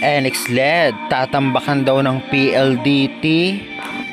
NX-LED, tatambakan daw ng PLDT.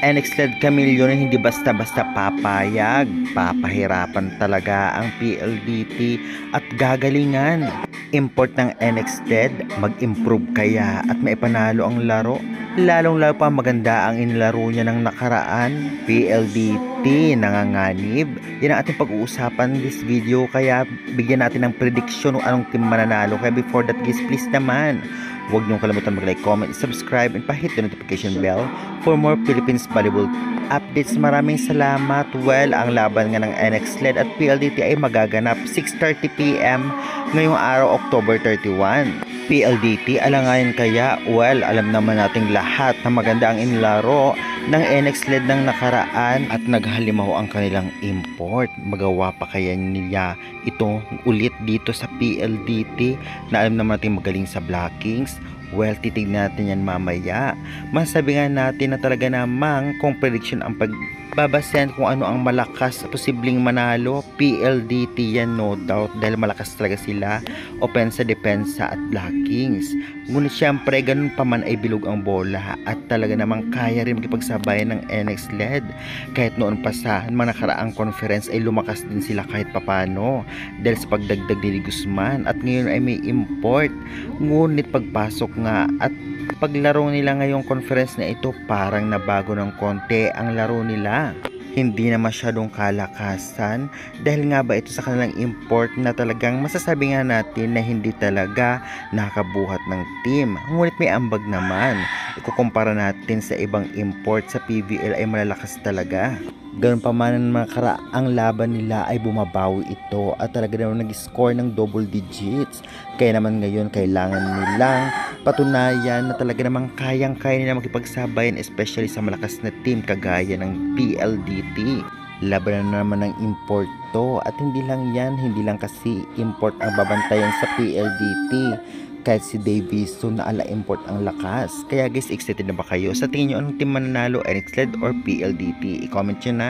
NX-LED Camillo na hindi basta-basta papayag. Papahirapan talaga ang PLDT at gagalingan. Import ng NX-LED, mag-improve kaya at maipanalo ang laro. Lalong-lalo pa maganda ang inilaro niya ng nakaraan. PLDT nanganganib. Yan ang ating pag-uusapan this video, kaya bigyan natin ng prediction kung anong team mananalo. Kaya before that guys, please naman, huwag niyong kalimutan mag-like, comment, subscribe, and pa-hit the notification bell for more Philippines volleyball updates. Maraming salamat. Well, ang laban nga ng NX-LED at PLDT ay magaganap 6:30 PM ngayong araw, October 31. PLDT alangayan kaya? Well, alam naman nating lahat na maganda ang inlaro ng NX-LED ng nakaraan at naghalimaw ang kanilang import. Magawa pa kaya nila ito ulit dito sa PLDT na alam naman natin magaling sa blockings? Well, titignan natin yan mamaya. Masabi nga natin na talaga namang kung prediction ang pagbabasehan kung ano ang malakas posibleng manalo, PLDT yan, no doubt, dahil malakas talaga sila opensa, depensa at blockings. Ngunit syempre ganun pa man ay bilog ang bola at talaga namang kaya rin makipagsabayan ng NX-LED. Kahit noon pa sa mga nakaraang conference ay lumakas din sila kahit papano dahil sa pagdagdag ni Guzman, at ngayon ay may import. Ngunit pagpasok nga at paglaro nila ngayong conference na ito, parang nabago ng konti ang laro nila. Hindi na masyadong kalakasan dahil nga ba ito sa kanilang import na talagang masasabi nga natin na hindi talaga nakabuhat ng team. Ngunit may ambag naman. Ikukumpara natin sa ibang import sa PVL ay malalakas talaga. Ganun pa man ang mga ang laban nila ay bumabawi ito at talaga naman nag-score ng double digits. Kaya naman ngayon kailangan nilang patunayan na talaga namang kayang-kaya nila makipagsabayan, especially sa malakas na team kagaya ng PLDT. Laban na naman ng import to, at hindi lang yan, hindi lang kasi import ang babantayan sa PLDT. Kahit si Davison na ala import ang lakas. Kaya guys, excited na ba kayo? Sa tingin nyo anong team mananalo, NX-LED or PLDT? I-comment nyo na.